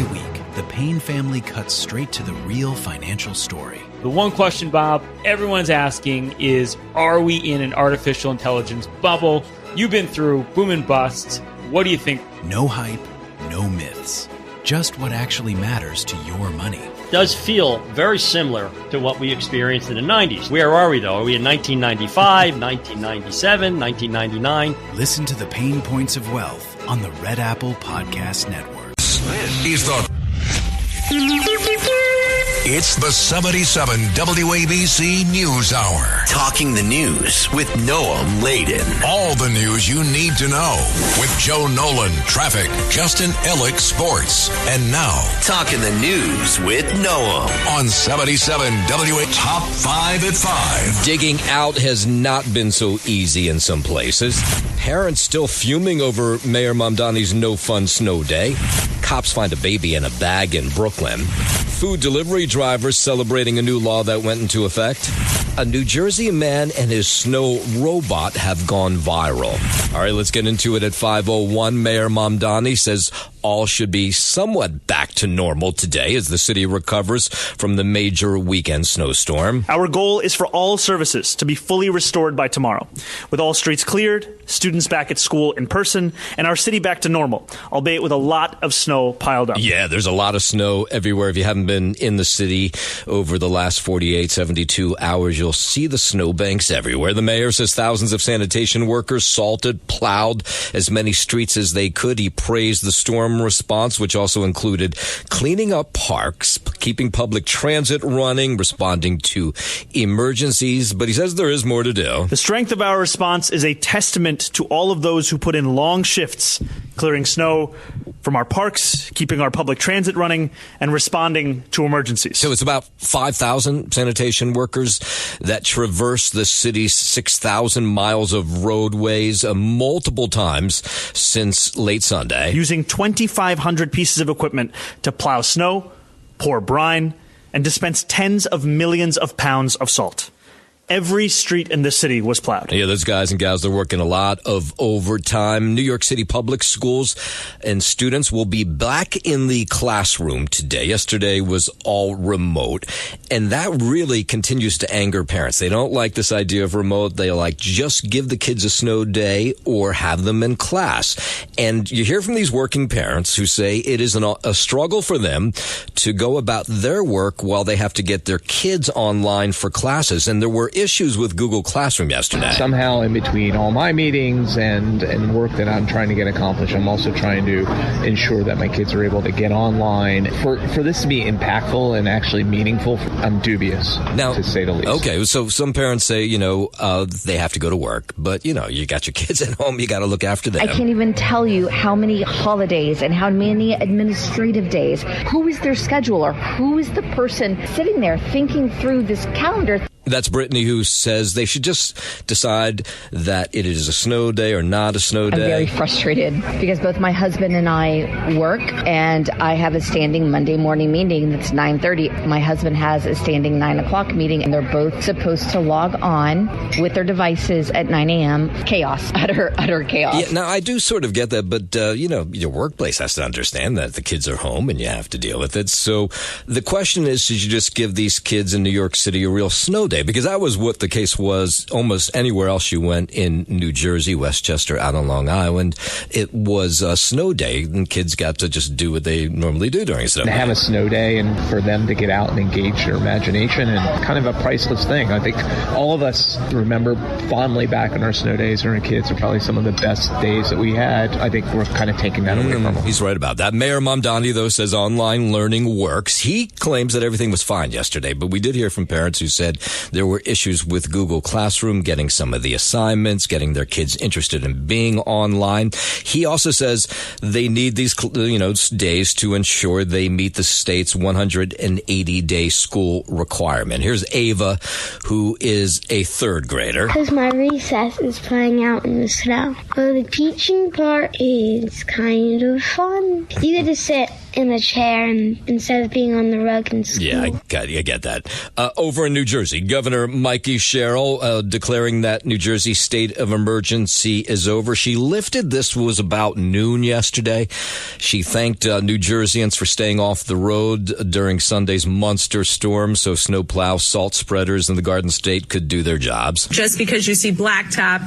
Every week, the Payne family cuts straight to the real financial story. The one question, Bob, everyone's asking is, are we in an artificial intelligence bubble? You've been through boom and bust. What do you think? No hype, no myths. Just what actually matters to your money. Does feel very similar to what we experienced in the 90s. Where are we, though? Are we in 1995, 1997, 1999? Listen to the Pain Points of Wealth on the Red Apple Podcast Network. This is It's the 77 WABC News Hour. Talking the news with Noam Laden. All the news you need to know with Joe Nolan, traffic, Justin Ellick, sports. And now, Talking the news with Noam. On 77 WA Top 5 at 5. Digging out has not been so easy in some places. Parents still fuming over Mayor Mamdani's no-fun snow day. Cops find a baby in a bag in Brooklyn. Food delivery drivers celebrating a new law that went into effect. A New Jersey man and his snow robot have gone viral. All right, let's get into it at 5:01. Mayor Mamdani says all should be somewhat back to normal today as the city recovers from the major weekend snowstorm. Our goal is for all services to be fully restored by tomorrow, with all streets cleared, students back at school in person, and our city back to normal, albeit with a lot of snow piled up. Yeah, there's a lot of snow everywhere. If you haven't been in the city over the last 48, 72 hours, you'll see the snowbanks everywhere. The mayor says thousands of sanitation workers salted, plowed as many streets as they could. He praised the storm response, which also included cleaning up parks, keeping public transit running, responding to emergencies. But he says there is more to do. The strength of our response is a testament to all of those who put in long shifts, clearing snow from our parks, keeping our public transit running, and responding to emergencies. So it's about 5,000 sanitation workers that traverse the city's 6,000 miles of roadways multiple times since late Sunday. Using 2,500 pieces of equipment to plow snow, pour brine, and dispense tens of millions of pounds of salt. Every street in the city was plowed. Yeah, those guys and gals, they're working a lot of overtime. New York City public schools and students will be back in the classroom today. Yesterday was all remote, and that really continues to anger parents. They don't like this idea of remote. They like, just give the kids a snow day or have them in class. And you hear from these working parents who say it is a struggle for them to go about their work while they have to get their kids online for classes. And there were issues with Google Classroom yesterday. Somehow in between all my meetings and work that I'm trying to get accomplished, I'm also trying to ensure that my kids are able to get online. For this to be impactful and actually meaningful, I'm dubious, now, to say the least. Okay, so some parents say, they have to go to work, but, you got your kids at home, you got to look after them. I can't even tell you how many holidays and how many administrative days. Who is their scheduler? Who is the person sitting there thinking through this calendar? That's Brittany, who says they should just decide that it is a snow day or not a snow day. I'm very frustrated because both my husband and I work, and I have a standing Monday morning meeting that's 9:30. My husband has a standing 9 o'clock meeting, and they're both supposed to log on with their devices at 9 a.m. Chaos, utter chaos. Yeah, now, I do sort of get that, but, your workplace has to understand that the kids are home and you have to deal with it. So the question is, should you just give these kids in New York City a real snow day? Because that was what the case was almost anywhere else you went in New Jersey, Westchester, out on Long Island. It was a snow day, and kids got to just do what they normally do during a snow day. To have a snow day and for them to get out and engage their imagination, and kind of a priceless thing. I think all of us remember fondly back in our snow days when we were kids are probably some of the best days that we had. I think we're kind of taking that away from them. He's right about that. Mayor Mamdani, though, says online learning works. He claims that everything was fine yesterday, but we did hear from parents who said there were issues with Google Classroom, getting some of the assignments, getting their kids interested in being online. He also says they need these, days to ensure they meet the state's 180-day school requirement. Here's Ava, who is a third grader. Because my recess is playing out in the snow. Well, the teaching part is kind of fun. You get to sit in a chair instead of being on the rug in school. Yeah, I get that. Over in New Jersey, Governor Mikey Sherrill declaring that New Jersey state of emergency is over. She lifted this was about noon yesterday. She thanked New Jerseyans for staying off the road during Sunday's monster storm so snowplow salt spreaders in the Garden State could do their jobs. Just because you see blacktop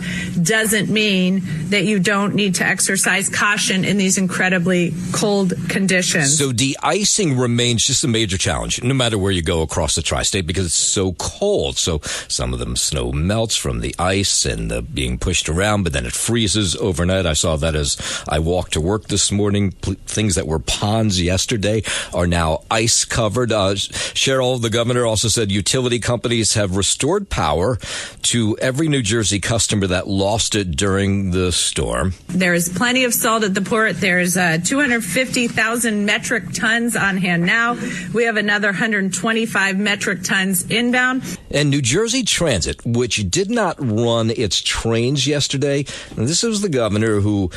doesn't mean that you don't need to exercise caution in these incredibly cold conditions. So de-icing remains just a major challenge, no matter where you go across the tri-state, because it's so cold. So some of them snow melts from the ice and the being pushed around, but then it freezes overnight. I saw that as I walked to work this morning. Things that were ponds yesterday are now ice covered. Cheryl, the governor, also said utility companies have restored power to every New Jersey customer that lost it during the storm. There's plenty of salt at the port. There's 250,000 metric tons on hand now. We have another 125 metric tons inbound. And New Jersey Transit, which did not run its trains yesterday, and this was the governor who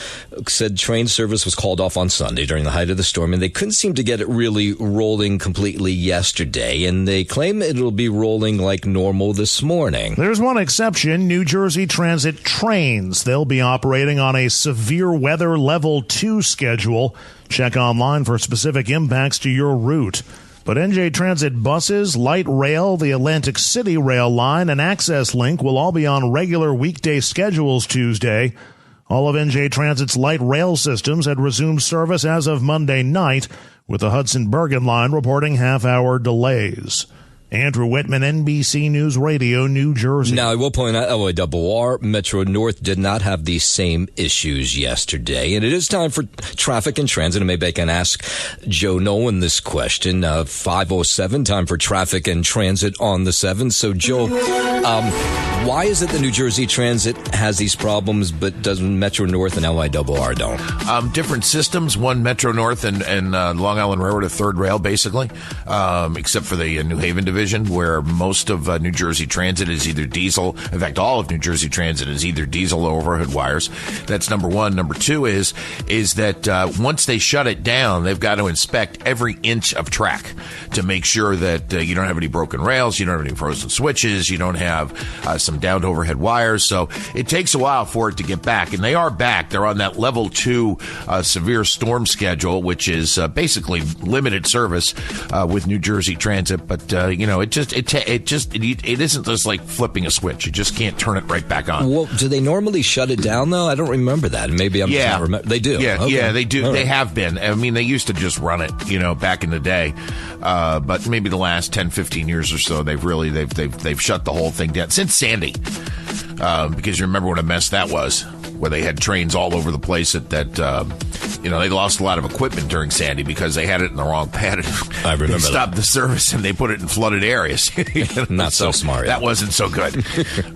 said train service was called off on Sunday during the height of the storm, and they couldn't seem to get it really rolling completely yesterday, and they claim it'll be rolling like normal this morning. There's one exception, New Jersey Transit trains. They'll be operating on a severe weather level 2 schedule. Check online for specific impacts to your route. But NJ Transit buses, light rail, the Atlantic City rail line, and Access Link will all be on regular weekday schedules Tuesday. All of NJ Transit's light rail systems had resumed service as of Monday night, with the Hudson-Bergen line reporting half-hour delays. Andrew Whitman, NBC News Radio, New Jersey. Now, I will point out, LARR, Metro North did not have these same issues yesterday. And it is time for traffic and transit. And maybe I can ask Joe Nolan this question. 5:07, time for traffic and transit on the 7th. So, Joe, why is it that New Jersey Transit has these problems, but doesn't Metro North and LIRR don't? Different systems. One, Metro North and Long Island Railroad, a third rail, basically, except for the New Haven division, where most of New Jersey Transit is either diesel. In fact, all of New Jersey Transit is either diesel or overhead wires. That's number one. Number two is that once they shut it down, they've got to inspect every inch of track to make sure that you don't have any broken rails, you don't have any frozen switches, you don't have some downed overhead wires. So it takes a while for it to get back, and they are back. They're on that level 2 severe storm schedule, which is basically limited service with New Jersey Transit. But it isn't just like flipping a switch. You just can't turn it right back on. Well, do they normally shut it down though? I don't remember that. Maybe I'm just not remember. They do. Yeah, okay. Yeah, they do. All They right. have been. I mean, they used to just run it, back in the day. But maybe the last 10, 15 years or so, they've shut the whole thing down since Sandy. Because you remember what a mess that was, where they had trains all over the place they lost a lot of equipment during Sandy because they had it in the wrong pattern. I remember They stopped the service and they put it in flooded areas. Not so smart. That wasn't so good.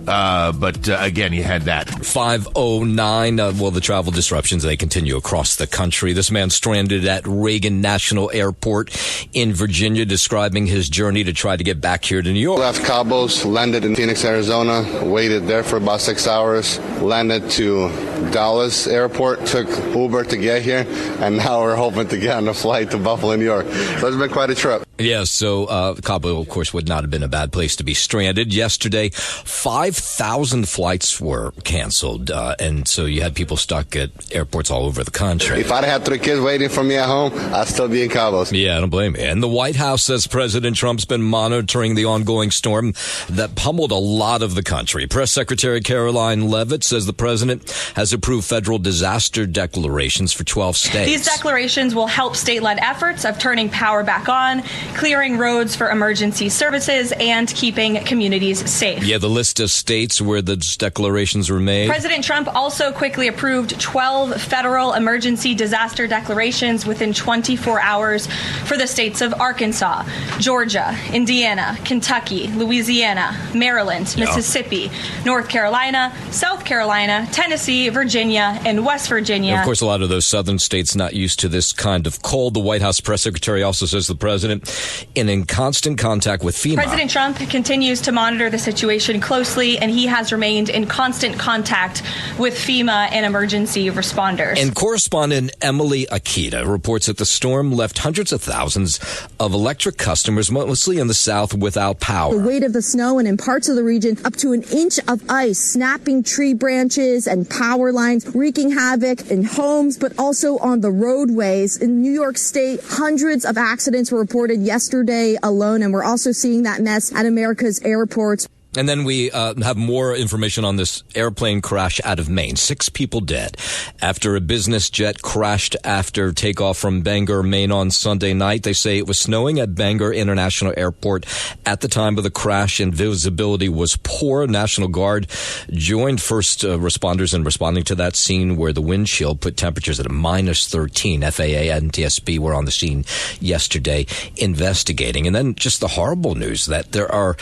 But again, you had that. 5:09. The travel disruptions, they continue across the country. This man stranded at Reagan National Airport in Virginia, describing his journey to try to get back here to New York. Left Cabos, landed in Phoenix, Arizona, waited there for about 6 hours, landed to Dallas Airport, took Uber to get here, and now we're hoping to get on a flight to Buffalo, New York. So it's been quite a trip. Yeah, so Cabo, of course, would not have been a bad place to be stranded. Yesterday, 5,000 flights were canceled, and so you had people stuck at airports all over the country. If I'd had 3 kids waiting for me at home, I'd still be in Cabos. Yeah, I don't blame you. And the White House says President Trump's been monitoring the ongoing storm that pummeled a lot of the country. Press Secretary Caroline Leavitt says the president has approved federal disaster declarations for 12 states. These declarations will help state-led efforts of turning power back on, clearing roads for emergency services, and keeping communities safe. Yeah, the list of states where the declarations were made. President Trump also quickly approved 12 federal emergency disaster declarations within 24 hours for the states of Arkansas, Georgia, Indiana, Kentucky, Louisiana, Maryland, Mississippi, North Carolina, South Carolina, Tennessee, Virginia, Virginia, and West Virginia. And of course, a lot of those southern states not used to this kind of cold. The White House press secretary also says the president is in constant contact with FEMA. President Trump continues to monitor the situation closely, and he has remained in constant contact with FEMA and emergency responders. And correspondent Emily Akita reports that the storm left hundreds of thousands of electric customers, mostly in the south, without power. The weight of the snow and in parts of the region up to an inch of ice, snapping tree branches and power lines, wreaking havoc in homes, but also on the roadways. In New York State, hundreds of accidents were reported yesterday alone, and we're also seeing that mess at America's airports. And then we have more information on this airplane crash out of Maine. 6 people dead after a business jet crashed after takeoff from Bangor, Maine on Sunday night. They say it was snowing at Bangor International Airport at the time of the crash, and visibility was poor. National Guard joined first responders in responding to that scene where the wind chill put temperatures at a minus 13. FAA and NTSB were on the scene yesterday investigating. And then just the horrible news that there are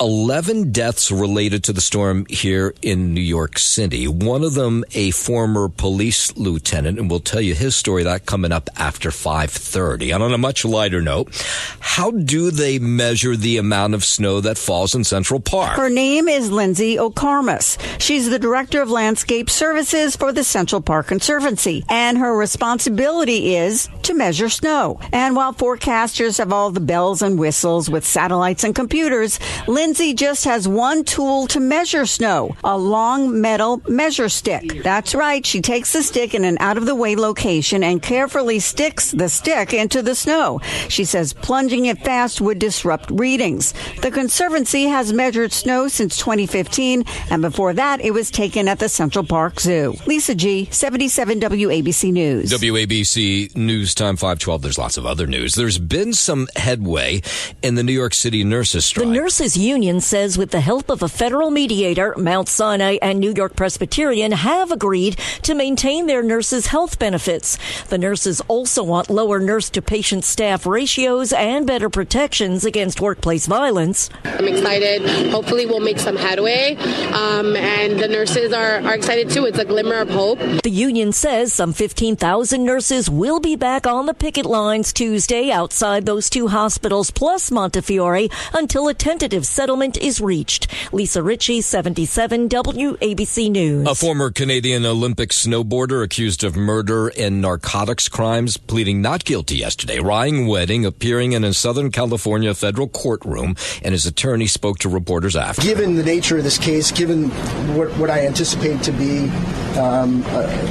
11 deaths related to the storm here in New York City. One of them, a former police lieutenant, and we'll tell you his story, that coming up after 5:30. And on a much lighter note, how do they measure the amount of snow that falls in Central Park? Her name is Lindsay O'Karmas. She's the Director of Landscape Services for the Central Park Conservancy, and her responsibility is to measure snow. And while forecasters have all the bells and whistles with satellites and computers, Lindsay just has one tool to measure snow, a long metal measure stick. That's right. She takes the stick in an out-of-the-way location and carefully sticks the stick into the snow. She says plunging it fast would disrupt readings. The Conservancy has measured snow since 2015, and before that, it was taken at the Central Park Zoo. Lisa G., 77 WABC News. WABC News Time 5:12. There's lots of other news. There's been some headway in the New York City nurses strike. The nurses union says with the help of a federal mediator, Mount Sinai and New York Presbyterian have agreed to maintain their nurses' health benefits. The nurses also want lower nurse-to-patient staff ratios and better protections against workplace violence. I'm excited. Hopefully we'll make some headway, and the nurses are excited too. It's a glimmer of hope. The union says some 15,000 nurses will be back on the picket lines Tuesday outside those 2 hospitals plus Montefiore until a tentative settlement is reached. Lisa Ritchie, 77 WABC News. A former Canadian Olympic snowboarder accused of murder and narcotics crimes pleading not guilty yesterday. Ryan Wedding appearing in a Southern California federal courtroom, and his attorney spoke to reporters after. Given the nature of this case, given what I anticipate to be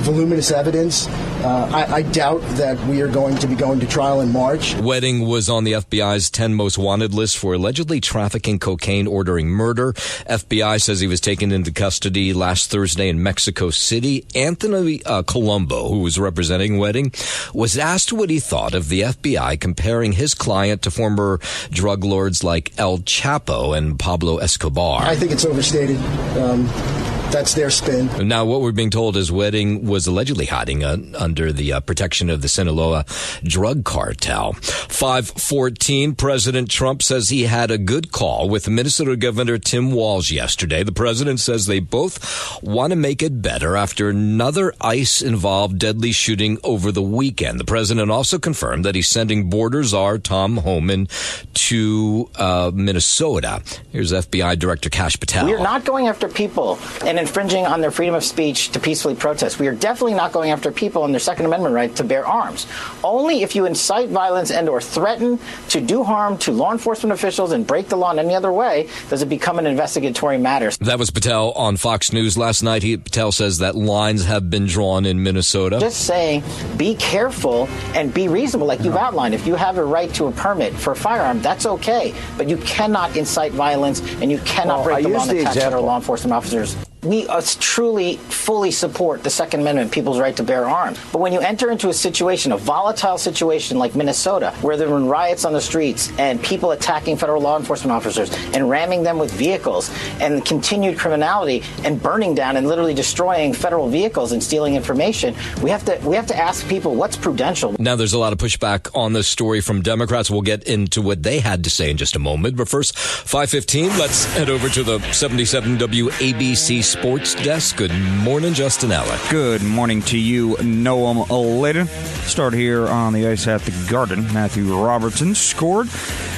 voluminous evidence, I doubt that we are going to be going to trial in March. Wedding was on the FBI's 10 most wanted list for allegedly trafficking cocaine, ordering murder. FBI says he was taken into custody last Thursday in Mexico City. Anthony Colombo, who was representing Wedding, was asked what he thought of the FBI comparing his client to former drug lords like El Chapo and Pablo Escobar. I think it's overstated. That's their spin. Now, what we're being told is Wedding was allegedly hiding under the protection of the Sinaloa drug cartel. 5:14, President Trump says he had a good call with Minnesota Governor Tim Walz yesterday. The president says they both want to make it better after another ICE-involved deadly shooting over the weekend. The president also confirmed that he's sending border czar Tom Homan to Minnesota. Here's FBI Director Kash Patel. We are not going after people and infringing on their freedom of speech to peacefully protest. We are definitely not going after people and their Second Amendment right to bear arms. Only if you incite violence and or threaten to do harm to law enforcement officials and break the law in any other way does it become an investigatory matter. That was Patel on Fox News last night. Patel says that lines have been drawn in Minnesota. Just saying, be careful and be reasonable, like you've outlined. If you have a right to a permit for a firearm, that's okay. But you cannot incite violence and you cannot break the law and attack federal law enforcement officers. We truly, fully support the Second Amendment, people's right to bear arms. But when you enter into a situation, a volatile situation like Minnesota, where there were riots on the streets and people attacking federal law enforcement officers and ramming them with vehicles and continued criminality and burning down and literally destroying federal vehicles and stealing information, we have to ask people what's prudential. Now, there's a lot of pushback on this story from Democrats. We'll get into what they had to say in just a moment. But first, 5:15, let's head over to the 77 WABC Sports Desk. Good morning, Justin Allen. Good morning to you, Noam Laden. Start here on the ice at the Garden. Matthew Robertson scored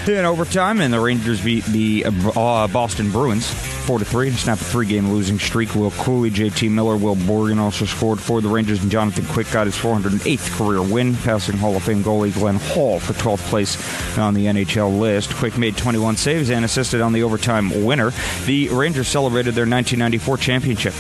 in overtime, and the Rangers beat the Boston Bruins 4-3 to snap a 3-game losing streak. Will Cooley, JT Miller, Will Borgen also scored for the Rangers, and Jonathan Quick got his 408th career win, passing Hall of Fame goalie Glenn Hall for 12th place on the NHL list. Quick made 21 saves and assisted on the overtime winner. The Rangers celebrated their 1994 championship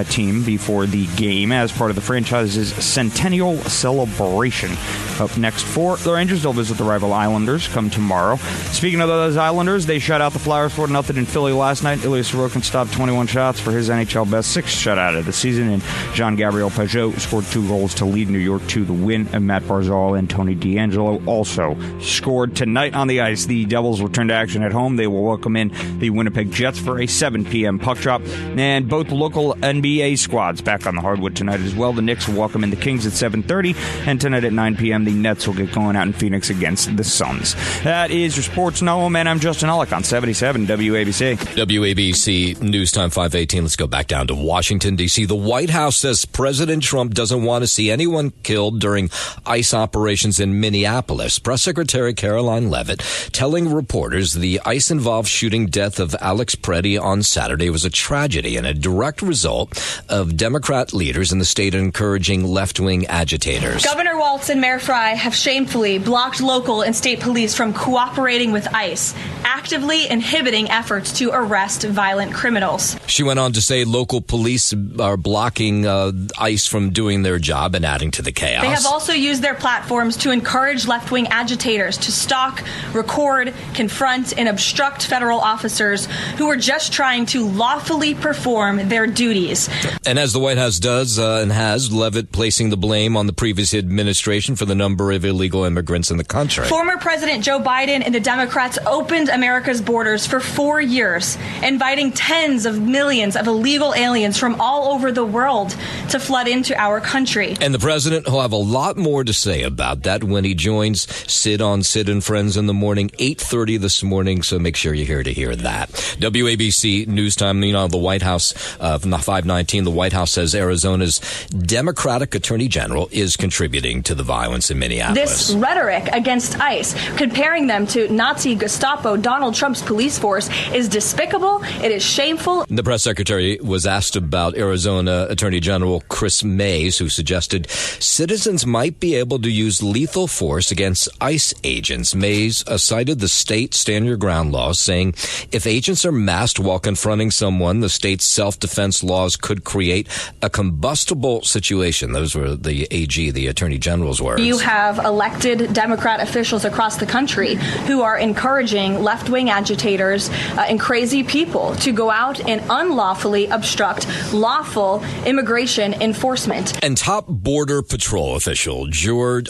team before the game as part of the franchise's centennial celebration. Up next for the Rangers, they'll visit the rival Islanders come tomorrow. Speaking of those Islanders, they shut out the Flyers 4-0 in Philly last night. Ilya Sorokin stopped 21 shots for his NHL best 6th shutout of the season, and Jean-Gabriel Pageau scored 2 goals to lead New York to the win, and Matt Barzal and Tony DeAngelo also scored tonight on the ice. The Devils return to action at home. They will welcome in the Winnipeg Jets for a 7 p.m. puck drop, and both local NBA squads back on the hardwood tonight as well. The Knicks will welcome in the Kings at 7:30, and tonight at 9 p.m. the Nets will get going out in Phoenix against the Suns. That is your Sports Noam, and I'm Justin Ullick on 77 WABC. WABC News Time 5:18. Let's go back down to Washington, D.C. The White House says President Trump doesn't want to see anyone killed during ICE operations in Minneapolis. Press Secretary Caroline Leavitt telling reporters the ICE-involved shooting death of Alex Preddy on Saturday was a tragedy and a direct result of Democrat leaders in the state encouraging left-wing agitators. Governor Walz and Mayor Fry have shamefully blocked local and state police from cooperating with ICE, actively inhibiting efforts to arrest violent criminals. She went on to say local police are blocking ICE from doing their job and adding to the chaos. They have also used their platforms to encourage left-wing agitators to stalk, record, confront, and obstruct federal officers who are just trying to lawfully perform their duties. And as the White House does and has, Leavitt placing the blame on the previous administration for the number of illegal immigrants in the country. Former President Joe Biden and the Democrats opened America's borders for 4 years, inviting tens of millions of illegal aliens from all over the world to flood into our country. And the president will have a lot more to say about that when he joins Sid on Sid and Friends in the morning, 8:30 this morning, so make sure you're here to hear that. WABC News Time, the White House, 5:19, the White House says Arizona's Democratic Attorney General is contributing to the violence in Minneapolis. This rhetoric against ICE, comparing them to Nazi Gestapo, Donald Trump's police force, is despicable. It is shameful. The press secretary was asked about Arizona Attorney General Chris Mays, who suggested citizens might be able to use lethal force against ICE agents. Mays cited the state stand your ground laws, saying if agents are masked while confronting someone, the state's self-defense laws could create a combustible situation. Those were the AG, the Attorney General's words. You have elected Democrat officials across the country who are encouraging left-wing agitators and crazy people to go out and unlawfully obstruct lawful immigration enforcement. And top Border Patrol official Greg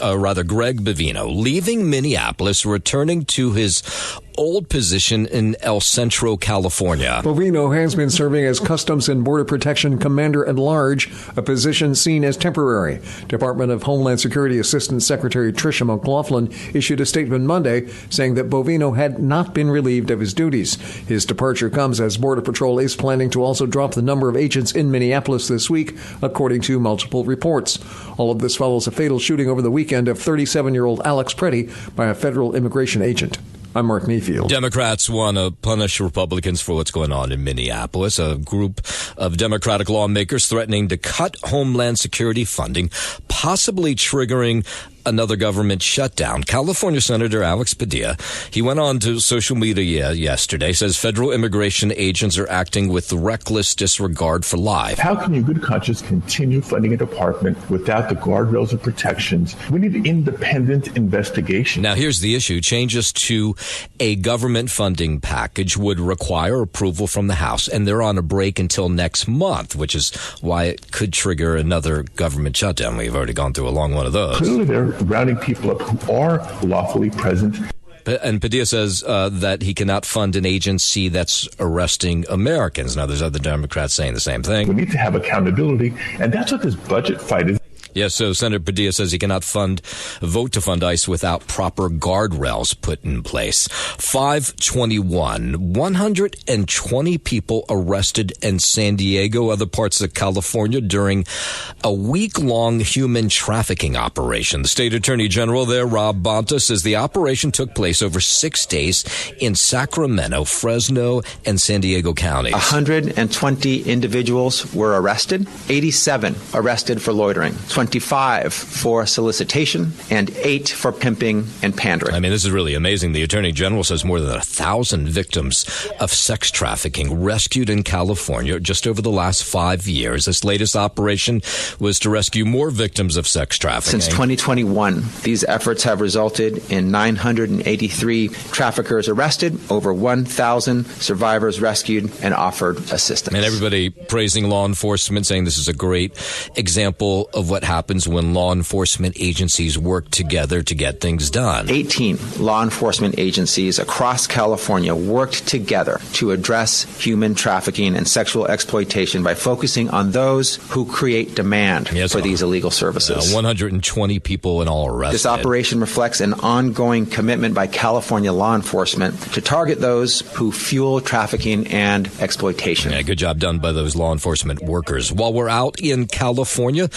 Bavino leaving Minneapolis, returning to his old position in El Centro, California. Bovino has been serving as Customs and Border Protection Commander-at-Large, a position seen as temporary. Department of Homeland Security Assistant Secretary Tricia McLaughlin issued a statement Monday saying that Bovino had not been relieved of his duties. His departure comes as Border Patrol is planning to also drop the number of agents in Minneapolis this week, according to multiple reports. All of this follows a fatal shooting over the weekend of 37-year-old Alex Preddy by a federal immigration agent. I'm Mark Mayfield. Democrats want to punish Republicans for what's going on in Minneapolis. A group of Democratic lawmakers threatening to cut Homeland Security funding, possibly triggering another government shutdown. California Senator Alex Padilla, he went on to social media yesterday, says federal immigration agents are acting with reckless disregard for life. How can you, good conscience, continue funding a department without the guardrails and protections? We need independent investigation. Now, here's the issue. Changes to a government funding package would require approval from the House, and they're on a break until next month, which is why it could trigger another government shutdown. We've already gone through a long one of those. Clearly, they're rounding people up who are lawfully present. And Padilla says that he cannot fund an agency that's arresting Americans. Now, there's other Democrats saying the same thing. We need to have accountability, and that's what this budget fight is. Yeah, so Senator Padilla says he cannot vote to fund ICE without proper guardrails put in place. 521, 120 people arrested in San Diego, other parts of California during a week-long human trafficking operation. The state attorney general there, Rob Bonta, says the operation took place over 6 days in Sacramento, Fresno, and San Diego counties. 120 individuals were arrested, 87 arrested for loitering, 25 for solicitation, and 8 for pimping and pandering. I mean, this is really amazing. The Attorney General says more than 1,000 victims of sex trafficking rescued in California just over the last 5 years. This latest operation was to rescue more victims of sex trafficking. Since 2021, these efforts have resulted in 983 traffickers arrested, over 1,000 survivors rescued, and offered assistance. And everybody praising law enforcement, saying this is a great example of what happens when law enforcement agencies work together to get things done. 18 law enforcement agencies across California worked together to address human trafficking and sexual exploitation by focusing on those who create demand for these illegal services. 120 people in all arrested. This operation reflects an ongoing commitment by California law enforcement to target those who fuel trafficking and exploitation. Yeah, good job done by those law enforcement workers. While we're out in California,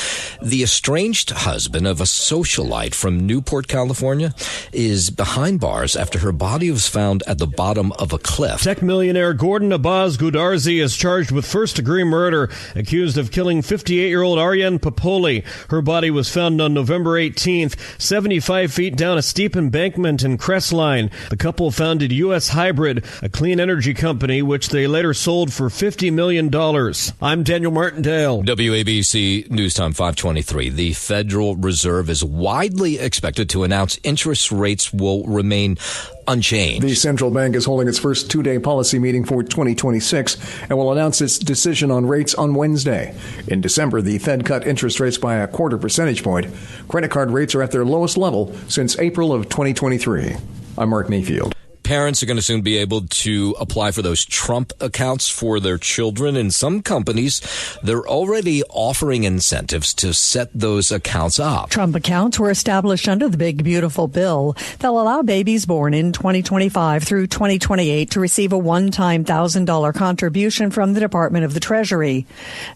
the estranged husband of a socialite from Newport, California, is behind bars after her body was found at the bottom of a cliff. Tech millionaire Gordon Abbas Goudarzi is charged with first-degree murder, accused of killing 58-year-old Ariane Popoli. Her body was found on November 18th, 75 feet down a steep embankment in Crestline. The couple founded U.S. Hybrid, a clean energy company, which they later sold for $50 million. I'm Daniel Martindale. WABC News Time 523. The Federal Reserve is widely expected to announce interest rates will remain unchanged. The central bank is holding its first two-day policy meeting for 2026 and will announce its decision on rates on Wednesday. In December, the Fed cut interest rates by a quarter percentage point. Credit card rates are at their lowest level since April of 2023. I'm Mark Mayfield. Parents are going to soon be able to apply for those Trump accounts for their children. In some companies, they're already offering incentives to set those accounts up. Trump accounts were established under the Big Beautiful Bill. They'll allow babies born in 2025 through 2028 to receive a one-time $1,000 contribution from the Department of the Treasury.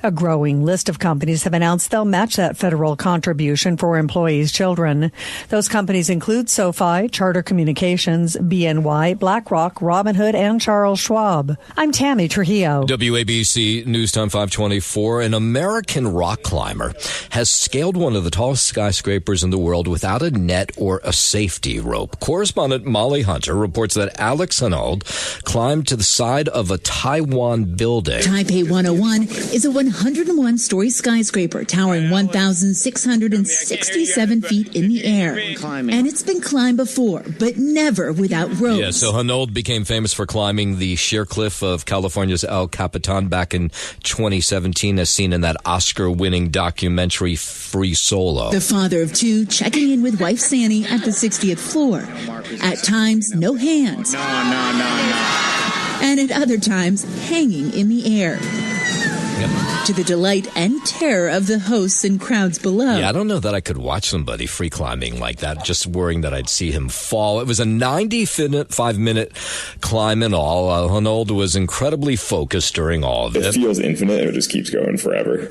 A growing list of companies have announced they'll match that federal contribution for employees' children. Those companies include SoFi, Charter Communications, BNY, BlackRock, Robinhood, and Charles Schwab. I'm Tammy Trujillo. WABC News Time 524. An American rock climber has scaled one of the tallest skyscrapers in the world without a net or a safety rope. Correspondent Molly Hunter reports that Alex Hanaud climbed to the side of a Taiwan building. Taipei 101 is a 101-story skyscraper towering 1,667 feet in the air. And it's been climbed before, but never without ropes. Yeah, so Hanaud became famous for climbing the sheer cliff of California's El Capitan back in 2017, as seen in that Oscar-winning documentary Free Solo. The father of two checking in with wife Sandy at the 60th floor. At times, no hands. And at other times, hanging in the air. To the delight and terror of the hosts and crowds below. Yeah, I don't know that I could watch somebody free climbing like that, just worrying that I'd see him fall. It was a 95-minute climb in all. Hanaud was incredibly focused during all of it. It feels infinite. It just keeps going forever.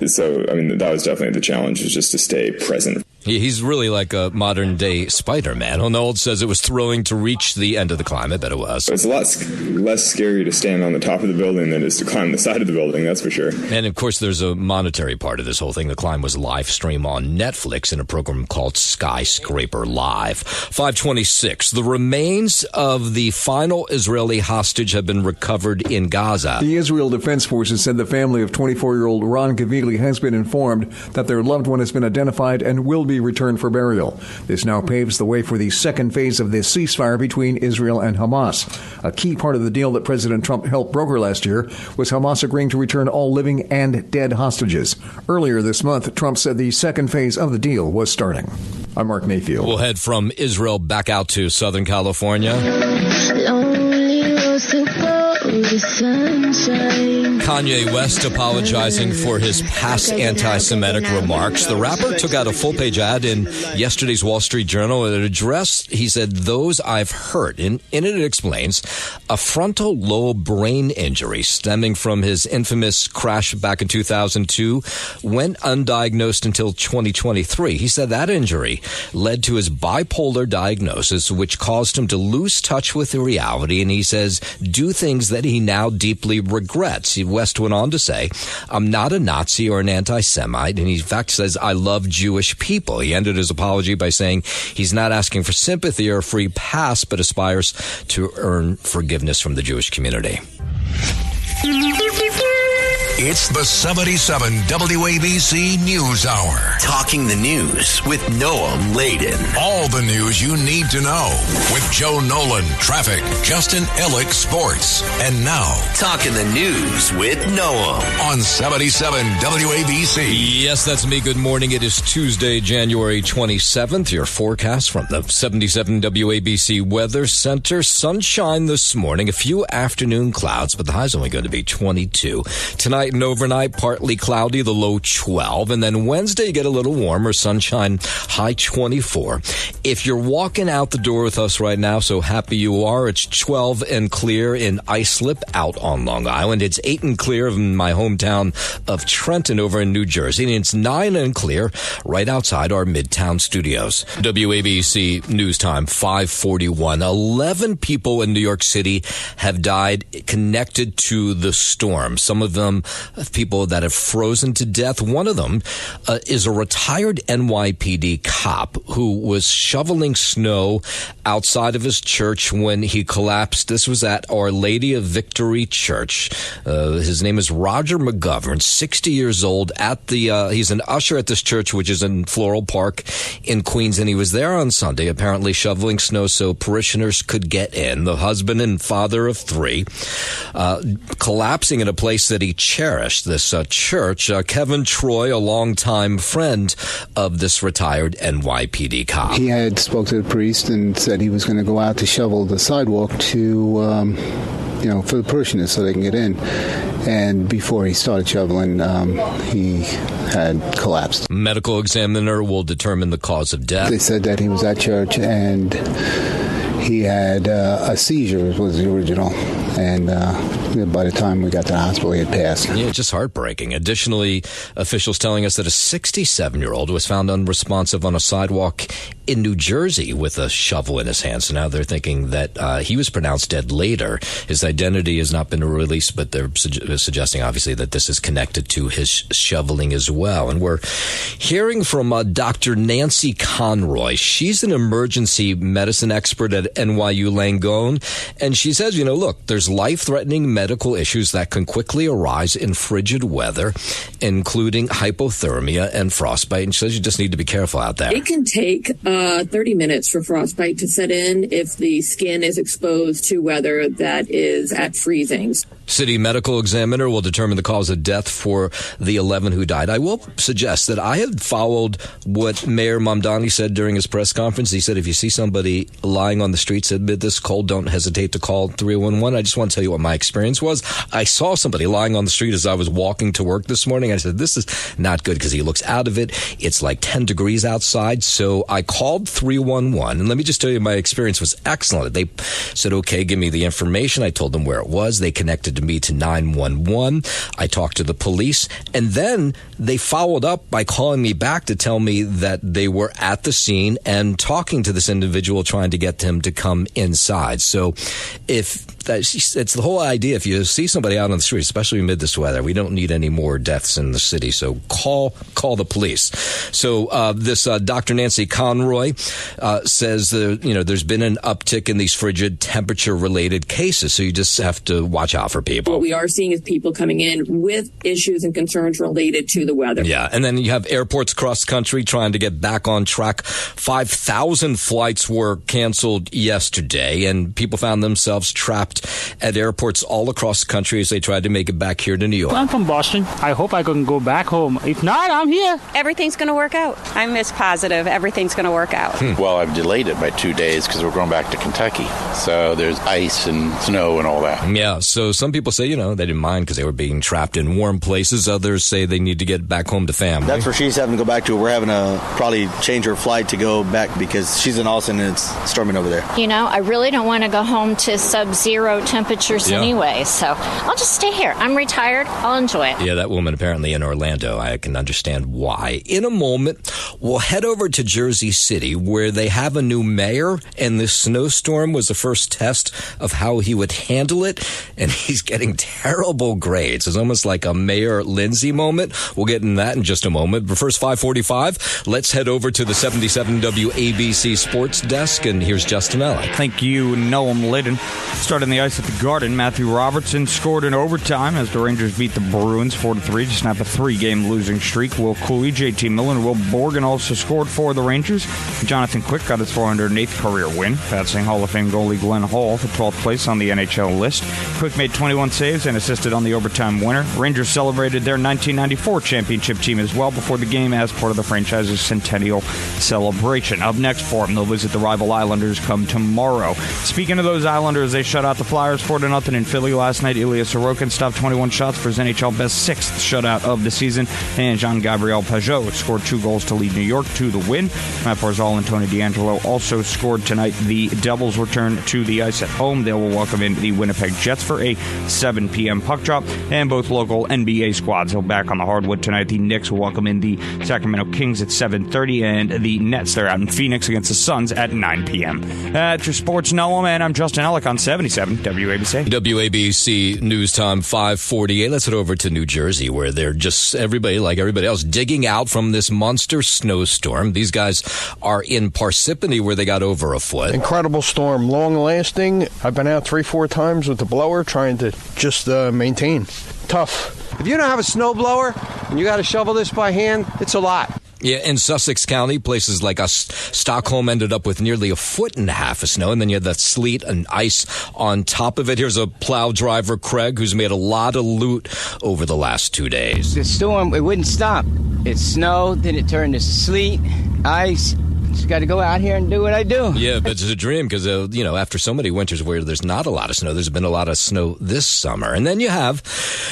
So, I mean, that was definitely the challenge, was just to stay present. He's really like a modern-day Spider-Man. Hanaud says it was thrilling to reach the end of the climb. I bet it was. It's a lot less scary to stand on the top of the building than it is to climb the side of the building, that's for sure. And, of course, there's a monetary part of this whole thing. The climb was live streamed on Netflix in a program called Skyscraper Live. 526. The remains of the final Israeli hostage have been recovered in Gaza. The Israel Defense Forces said the family of 24-year-old Ron Gavili has been informed that their loved one has been identified and will be returned for burial. This now paves the way for the second phase of this ceasefire between Israel and Hamas. A key part of the deal that President Trump helped broker last year was Hamas agreeing to return all living and dead hostages. Earlier this month, Trump said the second phase of the deal was starting. I'm Mark Mayfield. We'll head from Israel back out to Southern California. Lonely roads to go. Kanye West apologizing for his past anti-Semitic remarks. The rapper took out a full-page ad in yesterday's Wall Street Journal that addressed, he said, those I've hurt. In it explains a frontal lobe brain injury stemming from his infamous crash back in 2002 went undiagnosed until 2023. He said that injury led to his bipolar diagnosis, which caused him to lose touch with the reality, and he says do things that he now deeply regrets. West went on to say, I'm not a Nazi or an anti-Semite, and he in fact says, I love Jewish people. He ended his apology by saying he's not asking for sympathy or a free pass, but aspires to earn forgiveness from the Jewish community. It's the 77 WABC News Hour. Talking the news with Noam Laden. All the news you need to know with Joe Nolan, traffic, Justin Ellick, sports. And now, Talking the News with Noam on 77 WABC. Yes, that's me. Good morning. It is Tuesday, January 27th. Your forecast from the 77 WABC Weather Center. Sunshine this morning, a few afternoon clouds, but the high's only going to be 22. Tonight and overnight, partly cloudy, the low 12. And then Wednesday, you get a little warmer, sunshine, high 24. If you're walking out the door with us right now, so happy you are. It's 12 and clear in Islip out on Long Island. It's 8 and clear in my hometown of Trenton over in New Jersey. And it's 9 and clear right outside our Midtown studios. WABC News Time, 5:41. 11 people in New York City have died connected to the storm. Some of them people that have frozen to death. One of them is a retired NYPD cop who was shoveling snow outside of his church when he collapsed. This was at Our Lady of Victory Church. His name is Roger McGovern, 60 years old. He's an usher at this church, which is in Floral Park in Queens, and he was there on Sunday, apparently shoveling snow so parishioners could get in. The husband and father of 3, collapsing in a place that he cherished, this church. Kevin Troy, a longtime friend of this retired NYPD cop. He had spoke to the priest and said he was going to go out to shovel the sidewalk to, for the parishioners so they can get in. And before he started shoveling, he had collapsed. Medical examiner will determine the cause of death. They said that he was at church and he had a seizure, was the original, and by the time we got to the hospital, he had passed. Yeah, just heartbreaking. Additionally, officials telling us that a 67-year-old was found unresponsive on a sidewalk in New Jersey with a shovel in his hand. So now they're thinking that he was pronounced dead later. His identity has not been released, but they're suggesting, obviously, that this is connected to his shoveling as well. And we're hearing from Dr. Nancy Conroy. She's an emergency medicine expert at NYU Langone, and she says, look, there's life-threatening medical issues that can quickly arise in frigid weather, including hypothermia and frostbite. And she says you just need to be careful out there. It can take 30 minutes for frostbite to set in if the skin is exposed to weather that is at freezing. City medical examiner will determine the cause of death for the 11 who died. I will suggest that I had followed what Mayor Mamdani said during his press conference. He said, if you see somebody lying on the streets amid this cold, don't hesitate to call 311. I just want to tell you what my experience was. I saw somebody lying on the street as I was walking to work this morning. I said, this is not good because he looks out of it. It's like 10 degrees outside. So I called 311. And let me just tell you, my experience was excellent. They said, okay, give me the information. I told them where it was. They connected me to 911. I talked to the police, and then they followed up by calling me back to tell me that they were at the scene and talking to this individual, trying to get him to come inside. So it's the whole idea. If you see somebody out on the street, especially amid this weather, we don't need any more deaths in the city. So call the police. So this Dr. Nancy Conroy says there's been an uptick in these frigid temperature-related cases. So you just have to watch out for people. What we are seeing is people coming in with issues and concerns related to the weather. Yeah, and then you have airports across the country trying to get back on track. 5,000 flights were canceled yesterday, and people found themselves trapped at airports all across the country as they tried to make it back here to New York. I'm from Boston. I hope I can go back home. If not, I'm here. Everything's going to work out. I'm this positive. Everything's going to work out. Well, I've delayed it by 2 days because we're going back to Kentucky. So there's ice and snow and all that. Yeah, so some people say, they didn't mind because they were being trapped in warm places. Others say they need to get back home to family. That's where she's having to go back to. We're having to probably change her flight to go back because she's in Austin and it's storming over there. I really don't want to go home to sub-zero temperatures anyway, so I'll just stay here. I'm retired. I'll enjoy it. Yeah, that woman apparently in Orlando. I can understand why. In a moment, we'll head over to Jersey City where they have a new mayor, and this snowstorm was the first test of how he would handle it, and he's getting terrible grades. It's almost like a Mayor Lindsay moment. We'll get in that in just a moment. But first, 5:45, let's head over to the 77 WABC Sports Desk, and here's Justin Ellick. Thank you, Noam Liddon. Starting the ice at the Garden, Matthew Robertson scored in overtime as the Rangers beat the Bruins 4-3 to snap a 3-game losing streak. Will Cooley, JT Miller, and Will Borgen also scored for the Rangers. Jonathan Quick got his 408th career win, passing Hall of Fame goalie Glenn Hall for 12th place on the NHL list. Quick made 21 saves and assisted on the overtime winner. Rangers celebrated their 1994 championship team as well before the game as part of the franchise's centennial celebration. Up next for them, they'll visit the rival Islanders come tomorrow. Speaking of those Islanders, they shut out the Flyers 4-0 in Philly last night. Ilya Sorokin stopped 21 shots for his NHL best 6th shutout of the season, and Jean-Gabriel Pajot scored 2 goals to lead New York to the win. Matt Barzal and Tony DeAngelo also scored tonight. The Devils return to the ice at home. They will welcome in the Winnipeg Jets for a 7 p.m. puck drop, and both local NBA squads will back on the hardwood tonight. The Knicks will welcome in the Sacramento Kings at 7:30, and the Nets, they're out in Phoenix against the Suns at 9 p.m. That's your sports, Noam, and I'm Justin Ellick on 77 WABC. WABC News Time 5:48. Let's head over to New Jersey, where they're just everybody, like everybody else, digging out from this monster snowstorm. These guys are in Parsippany, where they got over a foot. Incredible storm, long lasting. I've been out 3-4 times with the blower trying to just maintain. Tough. If you don't have a snow blower and you got to shovel this by hand, it's a lot. Yeah, in Sussex County, places like Stockholm ended up with nearly 1.5 feet of snow, and then you had that sleet and ice on top of it. Here's a plow driver, Craig, who's made a lot of loot over the last 2 days. The storm, it wouldn't stop. It snowed, then it turned to sleet, ice. Just got to go out here and do what I do. Yeah, but it's a dream because, after so many winters where there's not a lot of snow, there's been a lot of snow this summer. And then you have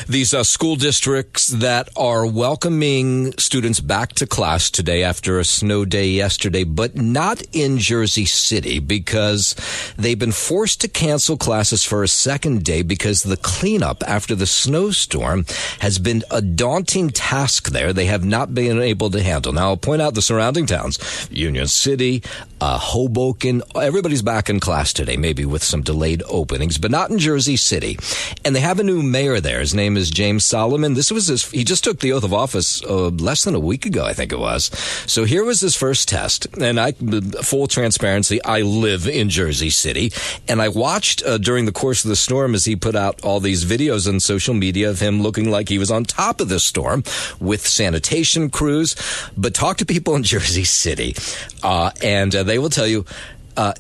these school districts that are welcoming students back to class today after a snow day yesterday, but not in Jersey City because they've been forced to cancel classes for a second day because the cleanup after the snowstorm has been a daunting task there. They have not been able to handle. Now, I'll point out the surrounding towns, Union City, Hoboken, everybody's back in class today, maybe with some delayed openings, but not in Jersey City. And they have a new mayor there. His name is James Solomon. He just took the oath of office less than a week ago, I think it was. So here was his first test. And full transparency, I live in Jersey City. And I watched during the course of the storm as he put out all these videos on social media of him looking like he was on top of the storm with sanitation crews. But talk to people in Jersey City. And they will tell you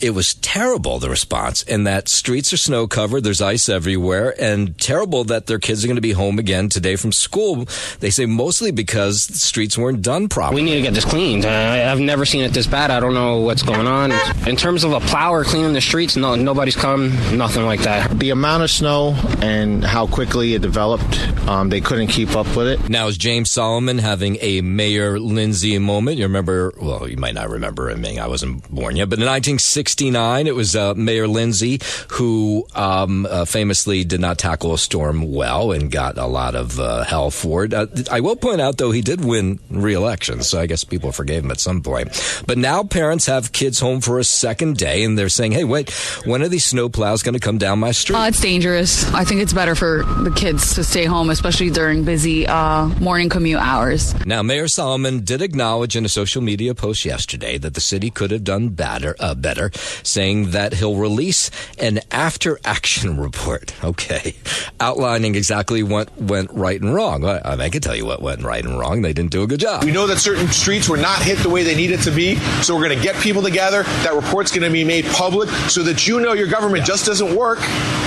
it was terrible, the response, and that streets are snow covered, there's ice everywhere, and terrible that their kids are going to be home again today from school. They say mostly because the streets weren't done properly. We need to get this cleaned. I've never seen it this bad. I don't know what's going on. In terms of a plower cleaning the streets, nobody's come, nothing like that. The amount of snow and how quickly it developed, they couldn't keep up with it. Now, is James Solomon having a Mayor Lindsay moment? You remember, well, you might not remember him. I wasn't born yet, but in 1969, it was Mayor Lindsay who famously did not tackle a storm well and got a lot of hell for it. I will point out, though, he did win re-election, so I guess people forgave him at some point. But now parents have kids home for a second day, and they're saying, hey, wait, when are these snow plows going to come down my street? It's dangerous. I think it's better for the kids to stay home, especially during busy morning commute hours. Now, Mayor Solomon did acknowledge in a social media post yesterday that the city could have done better letter saying that he'll release an after-action report, outlining exactly what went right and wrong. I can tell you what went right and wrong. They didn't do a good job. We know that certain streets were not hit the way they needed to be, so we're going to get people together. That report's going to be made public so that your government just doesn't work.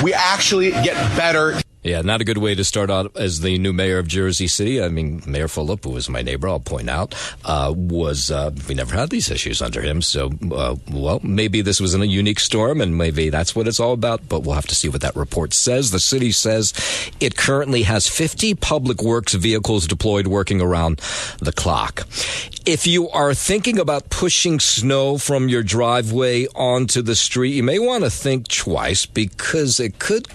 We actually get better. Yeah, not a good way to start out as the new mayor of Jersey City. I mean, Mayor Fulop, who was my neighbor, I'll point out, we never had these issues under him. So, maybe this was a unique storm, and maybe that's what it's all about, but we'll have to see what that report says. The city says it currently has 50 public works vehicles deployed working around the clock. If you are thinking about pushing snow from your driveway onto the street, you may want to think twice because it could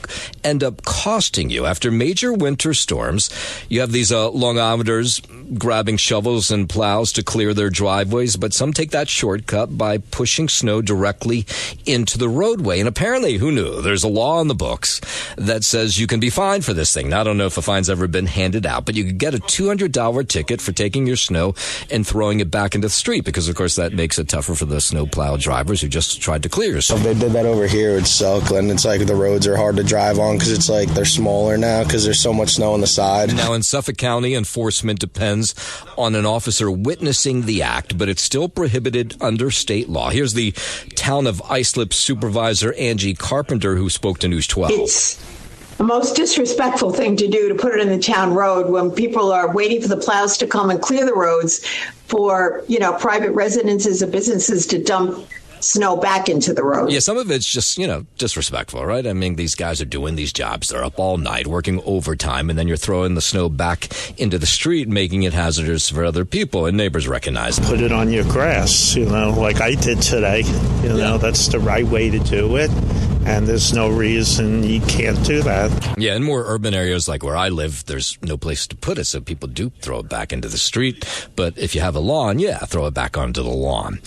end up costing you. After major winter storms, you have these long-armers grabbing shovels and plows to clear their driveways, but some take that shortcut by pushing snow directly into the roadway. And apparently, who knew? There's a law in the books that says you can be fined for this thing. Now, I don't know if a fine's ever been handed out, but you could get a $200 ticket for taking your snow and throwing it back into the street because, of course, that makes it tougher for the snowplow drivers who just tried to clear your snow. They did that over here at Selkland. It's like the roads are hard to drive on because it's like they're smaller now because there's so much snow on the side. Now, in Suffolk County, enforcement depends on an officer witnessing the act, but it's still prohibited under state law. Here's the town of Islip supervisor Angie Carpenter, who spoke to News 12. It's the most disrespectful thing to do to put it in the town road when people are waiting for the plows to come and clear the roads for, private residences or businesses to dump snow back into the road. Yeah, some of it's just, disrespectful, right? I mean, these guys are doing these jobs. They're up all night working overtime, and then you're throwing the snow back into the street, making it hazardous for other people, and neighbors recognize it. Put it on your grass, like I did today. That's the right way to do it. And there's no reason you can't do that. Yeah, in more urban areas like where I live, there's no place to put it, so people do throw it back into the street. But if you have a lawn, throw it back onto the lawn.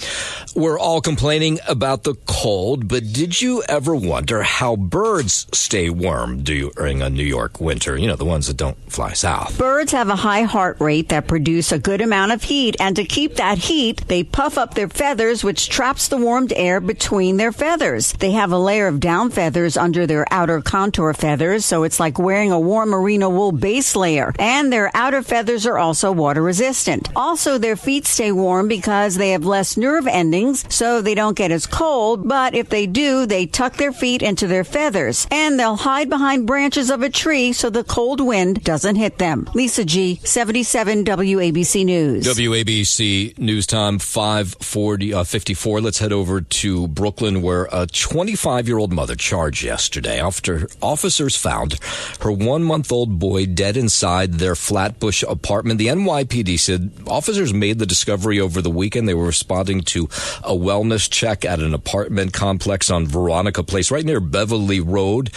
We're all complaining about the cold, but did you ever wonder how birds stay warm during a New York winter? The ones that don't fly south. Birds have a high heart rate that produce a good amount of heat, and to keep that heat, they puff up their feathers, which traps the warmed air between their feathers. They have a layer of down feathers under their outer contour feathers, so it's like wearing a warm merino wool base layer. And their outer feathers are also water resistant. Also, their feet stay warm because they have less nerve endings, so they don't get as cold, but if they do, they tuck their feet into their feathers, and they'll hide behind branches of a tree so the cold wind doesn't hit them. Lisa G., 77 WABC News. WABC News Time, 5:54. Let's head over to Brooklyn, where a 25-year-old mother charged yesterday after officers found her 1-month-old boy dead inside their Flatbush apartment. The NYPD said officers made the discovery over the weekend. They were responding to a wellness check at an apartment complex on Veronica Place, right near Beverly Road.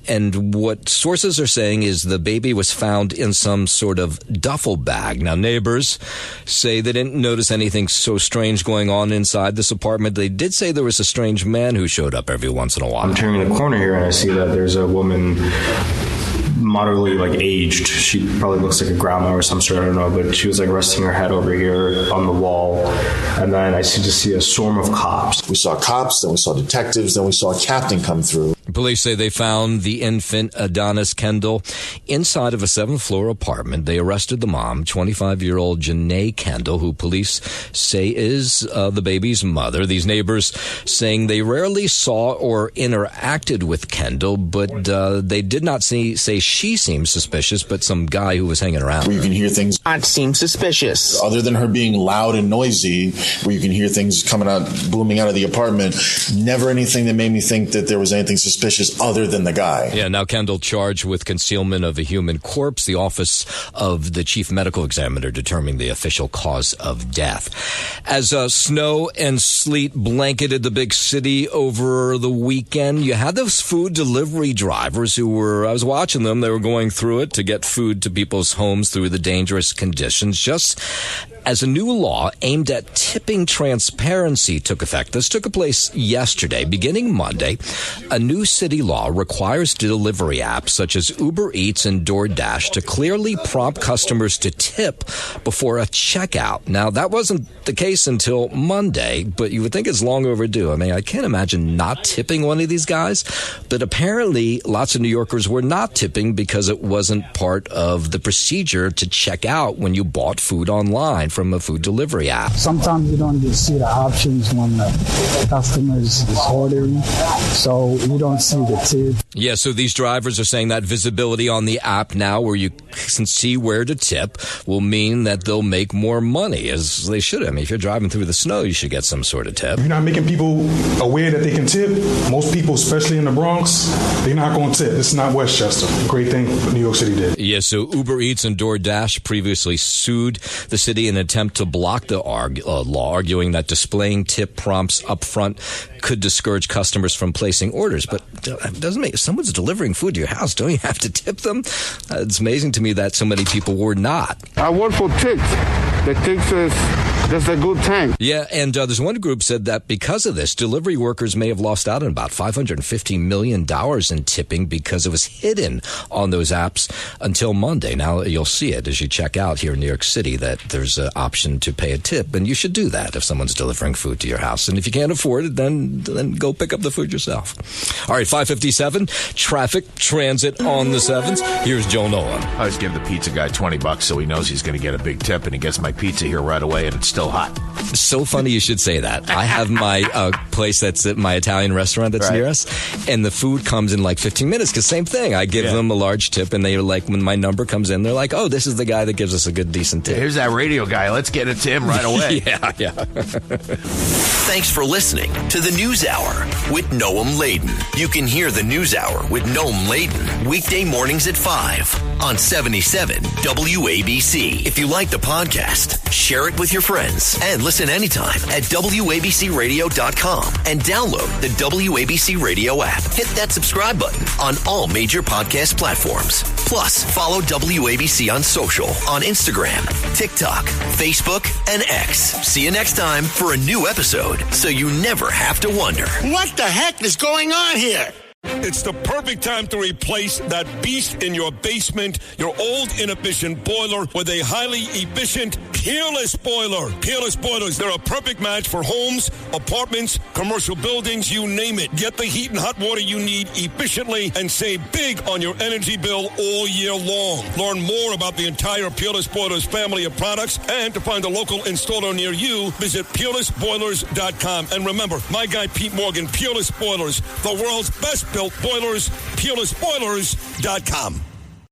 And what sources are saying is the baby was found in some sort of duffel bag. Now, neighbors say they didn't notice anything so strange going on inside this apartment. They did say there was a strange man who showed up every once in a while. I'm turning the corner here and I see that there's a woman moderately aged. She probably looks like a grandma or some sort, I don't know, but she was resting her head over here on the wall. And then I just see a swarm of cops. We saw cops, then we saw detectives, then we saw a captain come through. Police say they found the infant Adonis Kendall inside of a 7th-floor apartment. They arrested the mom, 25-year-old Janae Kendall, who police say is the baby's mother. These neighbors saying they rarely saw or interacted with Kendall, but they did not say she seemed suspicious, but some guy who was hanging around. Where you can hear things That seems suspicious. other than her being loud and noisy, where you can hear things coming out, booming out of the apartment. Never anything that made me think that there was anything suspicious other than the guy. Yeah, now Kendall charged with concealment of a human corpse. The Office of the Chief Medical Examiner determining the official cause of death. As snow and sleet blanketed the big city over the weekend, you had those food delivery drivers who were, I was watching them, they were going through it to get food to people's homes through the dangerous conditions. Just as a new law aimed at tipping transparency took effect. This took place yesterday. Beginning Monday, a new city law requires delivery apps such as Uber Eats and DoorDash to clearly prompt customers to tip before a checkout. Now, that wasn't the case until Monday, but you would think it's long overdue. I mean, I can't imagine not tipping one of these guys, but apparently lots of New Yorkers were not tipping because it wasn't part of the procedure to check out when you bought food online from a food delivery app. Sometimes you don't see the options when the customer is ordering, so you don't see the tip. Yeah, so these drivers are saying that visibility on the app now where you can see where to tip will mean that they'll make more money, as they should. I mean, if you're driving through the snow, you should get some sort of tip. If you're not making people aware that they can tip, most people, especially in the Bronx, they're not going to tip. It's not Westchester. Great thing New York City did. Yeah, so Uber Eats and DoorDash previously sued the city in an attempt to block the law, arguing that displaying tip prompts up front could discourage customers from placing orders. But it doesn't make, if someone's delivering food to your house, don't you have to tip them? It's amazing to me that so many people were not. I work for Tix. The Tix is just a good time. Yeah, and there's one group said that because of this, delivery workers may have lost out on about $550 million in tipping because it was hidden on those apps until Monday. Now you'll see it as you check out here in New York City that there's an option to pay a tip, and you should do that if someone's delivering food to your house. And if you can't afford it, then go pick up the food yourself. All right, 5:57, traffic, transit on the 7s. Here's Joe Nolan. I always give the pizza guy $20 so he knows he's going to get a big tip, and he gets my pizza here right away, and it's still hot. So funny you should say that. I have my place that's at my Italian restaurant that's near us, and the food comes in like 15 minutes because same thing. I give them a large tip, and they're like, when my number comes in, they're like, oh, this is the guy that gives us a good, decent tip. Here's that radio guy. Let's get it to him right away. Yeah. Thanks for listening to the News Hour with Noam Laden. You can hear the News Hour with Noam Laden weekday mornings at 5 on 77 WABC. If you like the podcast, share it with your friends and listen anytime at WABCRadio.com and download the WABC Radio app. Hit that subscribe button on all major podcast platforms. Plus, follow WABC on social on Instagram, TikTok, Facebook, and X. See you next time for a new episode so you never have to wonder, what the heck is going on here? It's the perfect time to replace that beast in your basement, your old inefficient boiler, with a highly efficient Peerless boiler. Peerless boilers, they're a perfect match for homes, apartments, commercial buildings, you name it. Get the heat and hot water you need efficiently and save big on your energy bill all year long. Learn more about the entire Peerless Boilers family of products, and to find a local installer near you, visit peerlessboilers.com. And remember, my guy Pete Morgan, Peerless Boilers, the world's best built boilers, peerlessboilers.com.